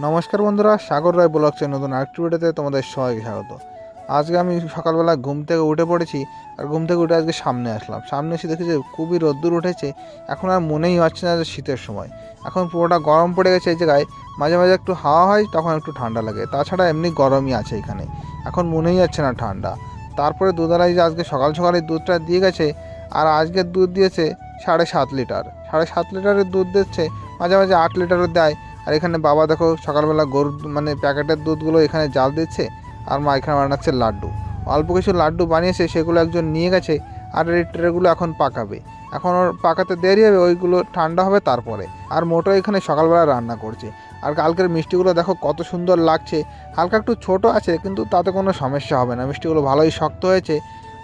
নমস্কার বন্ধুরা, সাগর রায় ব্লগসের নতুন আরেকটি ভিডিওতে তোমাদের সবাইকে স্বাগত। আজকে আমি সকালবেলা ঘুম থেকে উঠে পড়েছি, আর ঘুম থেকে উঠে আজকে সামনে আসলাম। সামনে এসে দেখি যে খুবই রোদ্দুর উঠেছে। এখন আর মনেই হচ্ছে না যে শীতের সময়, এখন পুরোটা গরম পড়ে গেছে। এই জায়গায় মাঝে মাঝে একটু হাওয়া হয়, তখন একটু ঠান্ডা লাগে, তাছাড়া এমনি গরমই আছে এখানে। এখন মনেই যাচ্ছে না ঠান্ডা। তারপরে দুধওয়ালাই যে আজকে সকাল সকালে দুধটা দিয়ে গেছে, আর আজকের দুধ দিয়েছে 7.5 লিটার। 7.5 লিটারের দুধ দিচ্ছে, মাঝে মাঝে 8 লিটারও দেয়। আর এখানে বাবা দেখো সকালবেলা গরুর প্যাকেটের দুধগুলো এখানে জাল দিচ্ছে, আর মা এখানে বানাচ্ছে লাড্ডু। অল্প কিছু লাড্ডু বানিয়েছে, সেগুলো একজন নিয়ে গেছে। আর এই ট্রেগুলো এখন পাকাবে, এখন ওর পাকাতে দেরি হবে, ওইগুলো ঠান্ডা হবে তারপরে। আর মোটো এখানে সকালবেলা রান্না করছে। আর কালকের মিষ্টিগুলো দেখো কত সুন্দর লাগছে। হালকা একটু ছোট আছে, কিন্তু তাতে কোনো সমস্যা হবে না, মিষ্টিগুলো ভালোই শক্ত হয়েছে।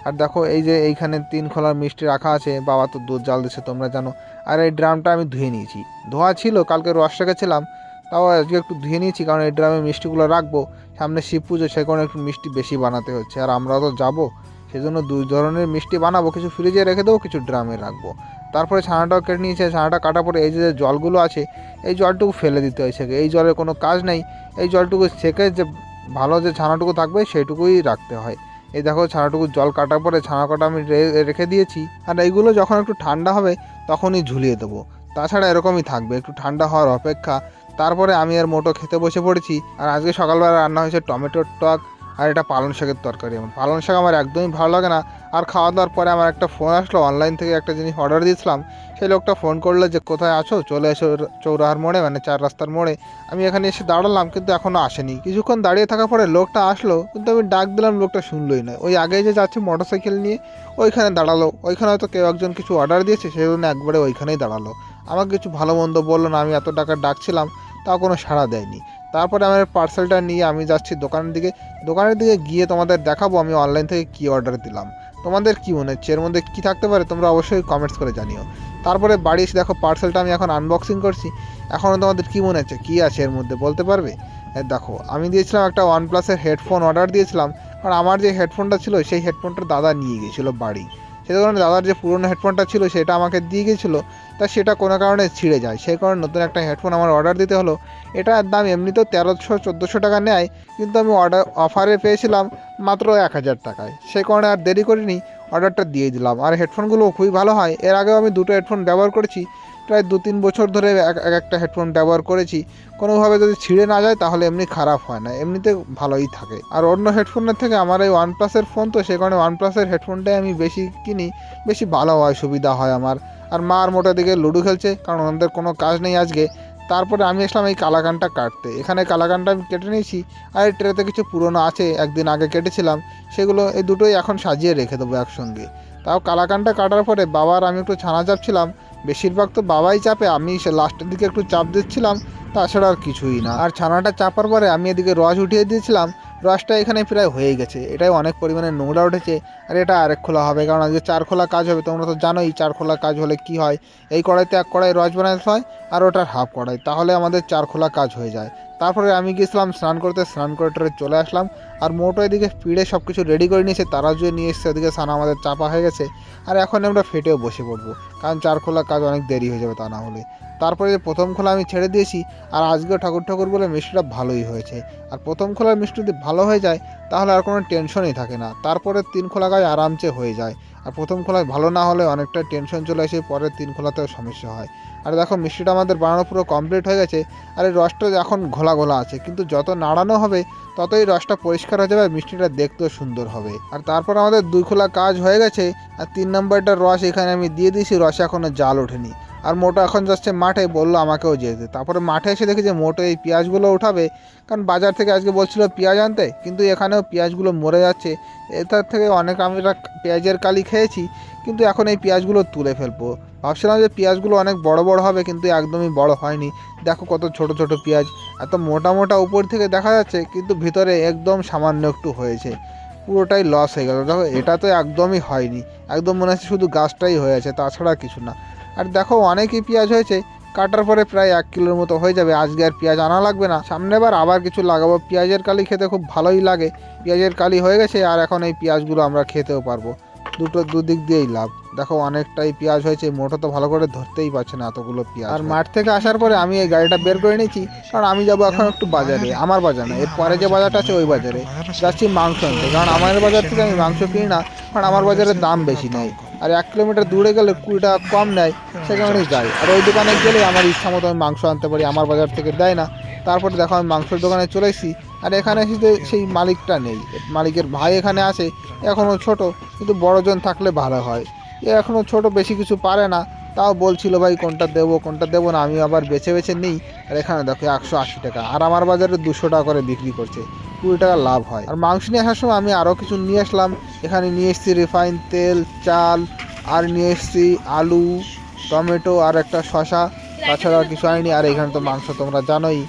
আর দেখো এই যে এইখানে 3 খোলার মিষ্টি রাখা আছে, বাবা তো দুধ জাল দিচ্ছে তোমরা জানো। আর এই ড্রামটা আমি ধুয়ে নিয়েছি, ধোয়া ছিল, কালকে রস রেখেছিলাম, তাও আজকে একটু ধুয়ে নিয়েছি, কারণ এই ড্রামে মিষ্টিগুলো রাখবো। সামনে শিব পুজো, সে কারণে একটু মিষ্টি বেশি বানাতে হচ্ছে, আর আমরাও তো যাবো, সেজন্য 2 ধরনের মিষ্টি বানাবো, কিছু ফ্রিজে রেখে দেবো, কিছু ড্রামে রাখবো। তারপরে ছানাটাও কেটে নিয়েছে, ছানাটা কাটার পরে এই যে জলগুলো আছে, এই জলটুকু ফেলে দিতে হয়েছে। এই জলের কোনো কাজ নেই, এই জলটুকু ছেঁকে যে ভালো যে ছানাটুকু থাকবে সেইটুকুই রাখতে হয়। এই দেখো ছানাটুকু জল কাটার পরে ছানা কাটা আমি রেখে দিয়েছি। আর এইগুলো যখন একটু ঠান্ডা হবে তখনই ঝুলিয়ে দেবো, তাছাড়া এরকমই থাকবে, একটু ঠান্ডা হওয়ার অপেক্ষা। তারপরে আমি আর মোটো খেতে বসে পড়েছি। আর আজকে সকালবেলা রান্না হয়েছে টমেটোর টক, আর এটা পালং শাকের তরকারি। আমার পালং শাক আমার একদমই ভালো লাগে না। আর খাওয়া দাওয়ার পরে আমার একটা ফোন আসলো, অনলাইন থেকে একটা জিনিস অর্ডার দিয়েছিলাম। সেই লোকটা ফোন করলো যে কোথায় আছো, চলে এসো চৌরাহার মোড়ে, 4 রাস্তার মোড়ে। আমি এখানে এসে দাঁড়ালাম, কিন্তু এখনও আসেনি। কিছুক্ষণ দাঁড়িয়ে থাকার পরে লোকটা আসলো, কিন্তু আমি ডাক দিলাম, লোকটা শুনলই না। ওই আগে যে যাচ্ছে মোটরসাইকেল নিয়ে, ওইখানে দাঁড়ালো। ওইখানে হয়তো কেউ একজন কিছু অর্ডার দিয়েছে, সেই জন্য একবারে ওইখানেই দাঁড়ালো। আমাকে কিছু ভালো মন্দ বললো না, আমি এত টাকা ডাকছিলাম, তাও কোনো সাড়া দেয়নি। তারপরে আমার পার্সেলটা নিয়ে আমি যাচ্ছি দোকানের দিকে গিয়ে তোমাদের দেখাবো আমি অনলাইন থেকে কী অর্ডার দিলাম। তোমাদের কী মনে হচ্ছে, এর মধ্যে কী থাকতে পারে, তোমরা অবশ্যই কমেন্টস করে জানিও। তারপরে বাড়ি এসে দেখো পার্সেলটা আমি এখন আনবক্সিং করছি। এখনও তোমাদের কী মনে হচ্ছে, কী আছে এর মধ্যে, বলতে পারবে? দেখো আমি দিয়েছিলাম একটা OnePlus-এর হেডফোন অর্ডার দিয়েছিলাম, কারণ আমার যে হেডফোনটা ছিল সেই হেডফোনটা দাদা নিয়ে গিয়েছিলো বাড়ি। সেই কারণে দাদার যে পুরনো হেডফোনটা ছিল সেটা আমাকে দিয়ে গিয়েছিলো, তা সেটা কোনো কারণে ছিঁড়ে যায়, সেই কারণে নতুন একটা হেডফোন আমার অর্ডার দিতে হলো। এটার দাম এমনিতেও 1300-1400 টাকা নেয়, কিন্তু আমি অফারে পেয়েছিলাম মাত্র 1000 টাকায়। সেই কারণে আর দেরি করিনি, অর্ডারটা দিয়ে দিলাম। আর হেডফোনগুলো খুবই ভালো হয়, এর আগেও আমি 2টো হেডফোন ব্যবহার করেছি, প্রায় 2-3 বছর ধরে একটা হেডফোন ব্যবহার করেছি। কোনোভাবে যদি ছিঁড়ে না যায় তাহলে এমনি খারাপ হয় না, এমনিতে ভালোই থাকে। আর অন্য হেডফোনের থেকে আমার এই OnePlus-এর ফোন, তো সে কারণে OnePlus-এর হেডফোনটাই আমি বেশি কিনি, বেশি ভালো হয়, সুবিধা হয় আমার। আর মা আর মোটা দিকে লুডো খেলছে, কারণ ওদের কোনো কাজ নেই আজকে। তারপরে আমি আসলাম এই কালাকানটা কাটতে, এখানে কালাকানটা আমি কেটে নিয়েছি। আর এই ট্রেতে কিছু পুরনো আছে, একদিন আগে কেটেছিলাম, সেগুলো এই দুটোই এখন সাজিয়ে রেখে দেবো একসঙ্গে। তাও কালাকানটা কাটার পরে বাবার আমি একটু ছানা চাপছিলাম, বেশিরভাগ তো বাবাই চাপে, আমি সে লাস্টের দিকে একটু চাপ দিচ্ছিলাম, তাছাড়া আর কিছুই না। আর ছানাটা চাপার পরে আমি এদিকে রস উঠিয়ে দিয়েছিলাম। রসটা এখানে প্রায় হয়ে গেছে, এটাই অনেক পরিমাণে নোংরা উঠেছে। আর এটা আরেক খোলা হবে, কারণ আজকে 4 খোলা কাজ হবে। তোমরা তো জানোই 4 খোলা কাজ হলে কি হয়, এই কড়াইতে 1 কড়াই রস বানাতে হয়, আর ওটার হাফ কড়াই, তাহলে আমাদের 4 খোলা কাজ হয়ে যায়। তারপরে আমি গেছিলাম স্নান করতে, স্নান করে টরে চলে আসলাম। আর মোটো এদিকে পিড়ে সব কিছু রেডি করে নিয়েছে, তারা যে নিয়ে এসছে, ওদিকে স্নান আমাদের চাপা হয়ে গেছে। আর এখন আমরা ফেটেও বসে পড়বো, কারণ 4 খোলা কাজ অনেক দেরি হয়ে যাবে তা না হলে। তারপরে যে প্রথম খোলা আমি ছেড়ে দিয়েছি, আর আজকেও ঠাকুর বলে মিষ্টিটা ভালোই হয়েছে। আর প্রথম খোলার মিষ্টি যদি ভালো হয়ে যায় তাহলে আর কোনো টেনশনই থাকে না, তারপরে 3 খোলা কাজ আরামসে হয়ে যায়। আর প্রথম খোলায় ভালো না হলে অনেকটা টেনশন চলে আসে, পরের 3 খোলাতেও সমস্যা হয়। আর দেখো মিষ্টিটা আমাদের বানানো পুরো কমপ্লিট হয়ে গেছে। আর এই রসটা এখন ঘোলা ঘোলা আছে, কিন্তু যত নাড়ানো হবে ততই রসটা পরিষ্কার হয়ে যাবে, আর মিষ্টিটা দেখতেও সুন্দর হবে। আর তারপর আমাদের 2 খোলা কাজ হয়ে গেছে। আর 3 নম্বরটা রস এখানে আমি দিয়ে দিয়েছি, রসে এখনও জাল ওঠেনি। আর মোটো এখন যাচ্ছে মাঠে, বললো আমাকেও যেতে। তারপরে মাঠে এসে দেখি যে মোটো এই পেঁয়াজগুলো উঠাবে, কারণ বাজার থেকে আজকে বলছিল পেঁয়াজ আনতে, কিন্তু এখানেও পেঁয়াজগুলো মরে যাচ্ছে। এটার থেকে অনেক আমরা পেঁয়াজের কালি খেয়েছি, কিন্তু এখন এই পেঁয়াজগুলো তুলে ফেলবো। ভাবছিলাম যে পেঁয়াজগুলো অনেক বড় বড় হবে, কিন্তু একদমই বড় হয়নি। দেখো কত ছোট ছোট পেঁয়াজ, এত মোটা মোটা উপর থেকে দেখা যাচ্ছে, কিন্তু ভিতরে একদম সামান্য একটু হয়েছে, পুরোটাই লস হয়ে গেল। দেখো এটা তো একদমই হয়নি, একদম মনে হচ্ছে শুধু গাছটাই হয়েছে, তাছাড়া কিছু না। আর দেখো অনেকই পেঁয়াজ হয়েছে, কাটার পরে প্রায় 1 কিলোর মতো হয়ে যাবে। আজকে আর পেঁয়াজ আনা লাগবে না, সামনে বার আবার কিছু লাগাবো। পেঁয়াজের কালি খেতে খুব ভালোই লাগে, পেঁয়াজের কালি হয়ে গেছে। আর এখন এই পেঁয়াজগুলো আমরা খেতেও পারবো, দুদিক দিয়েই লাভ। দেখো অনেকটাই পেঁয়াজ হয়েছে, মোটো তো ভালো করে ধরতেই পারছে না এতগুলো পেঁয়াজ। আর মাঠ থেকে আসার পরে আমি এই গাড়িটা বের করে নিয়েছি, কারণ আমি যাবো এখন একটু বাজারে, আমার বাজার না, এর পরে যে বাজারটা আছে ওই বাজারে যাচ্ছি মাংস আনতে। কারণ আমার বাজার থেকে আমি মাংস কিনি না, কারণ আমার বাজারে দাম বেশি নেয়, আর 1 কিলোমিটার দূরে গেলে 20 টাকা কম নেয়, সে কারণেই যাই। আর ওই দোকানে গেলে আমার ইচ্ছা মতো আমি মাংস আনতে পারি, আমার বাজার থেকে দেয় না। তারপরে দেখো আমি মাংসের দোকানে চলে এসেছি, আর এখানে এসে সেই মালিকটা নেই, মালিকের ভাই এখানে আসে, এখনও ছোট, কিন্তু বড়জন থাকলে ভালো হয়। এ এখনও ছোট, বেশি কিছু পারে না, তাও বলছিল ভাই কোনটা দেবো কোনটা দেবো না, আমি আবার বেছে বেছে নিই। আর এখানে দেখো 180 টাকা, আর আমার বাজারে 200 টাকা করে বিক্রি করছে, 20 টাকা লাভ হয়। আর মাংস নিয়ে আসার সময় আমি আরও কিছু নিয়ে আসলাম, এখানে নিয়ে এসেছি রিফাইন তেল, চাল, আর নিয়ে এসেছি আলু, টমেটো আর একটা শশা, তাছাড়া আর কিছু আনিনি। আর এখানে তো মাংস তোমরা জানোই।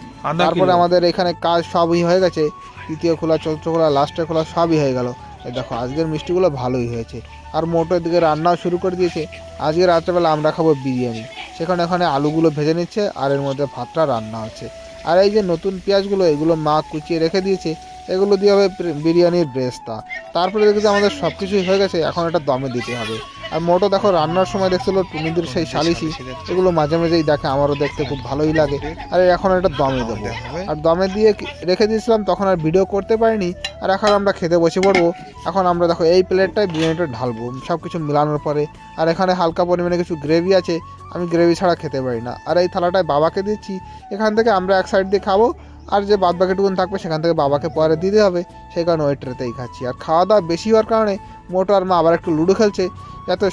তারপরে আমাদের এখানে কাজ সবই হয়ে গেছে, তৃতীয় খোলা, চতুর্থ খোলা, লাস্টে খোলা সবই হয়ে গেল। এই দেখো আজকের মিষ্টিগুলো ভালোই হয়েছে। আর মোটো দিকে রান্নাও শুরু করে দিয়েছে। আজকে রাত্রেবেলা আমরা খাবো বিরিয়ানি, সেখানে এখানে আলুগুলো ভেজে নিচ্ছে আর এর মধ্যে ভাতটা রান্না হচ্ছে। আর এই যে নতুন পেঁয়াজগুলো, এগুলো মা কুচিয়ে রেখে দিয়েছে, এগুলো দিয়ে হবে বিরিয়ানির ব্রেস্তা। তারপরে দেখেছি আমাদের সব কিছুই হয়ে গেছে, এখন এটা দমে দিতে হবে। আর মোটো দেখো রান্নার সময় দেখছিল টুনিদের সেই সালিশি, এগুলো মাঝে মাঝেই দেখে, আমারও দেখতে খুব ভালোই লাগে। আর এখন এটা দমে দেবো, আর দমে দিয়ে রেখে দিয়েছিলাম, তখন আর ভিডিও করতে পারিনি। আর এখন আমরা খেতে বসে পড়বো। এখন আমরা দেখো এই প্লেটটায় বিরিয়ানিটা ঢালবো সব কিছু মিলানোর পরে। আর এখানে হালকা পরিমাণে কিছু গ্রেভি আছে, আমি গ্রেভি ছাড়া খেতে পারি না। আর এই থালাটায় বাবাকে দিচ্ছি, এখান থেকে আমরা এক সাইড দিয়ে খাবো, আর যে বাদ বাকিটুকুন থাকবে সেখান থেকে বাবাকে পরে দিতে হবে, সেই কারণে ওই ট্রেতেই খাচ্ছি। আর খাওয়া দাওয়া বেশি হওয়ার কারণে মোটো আর মা আবার একটু লুডো খেলছে, যাতে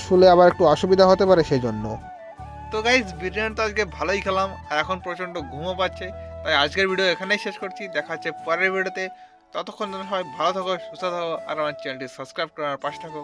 শুলে আবার একটু অসুবিধা হতে পারে সেই জন্য। তো গাইজ বিরিয়ানি তো আজকে ভালোই খেলাম, আর এখন প্রচণ্ড ঘুমও পাচ্ছে, তাই আজকের ভিডিও এখানেই শেষ করছি। দেখা হচ্ছে পরের ভিডিওতে, ততক্ষণ সবাই ভালো থাকো, সুস্থ থাকো, আর আমার চ্যানেলটি সাবস্ক্রাইব করে আমার পাশে থাকো।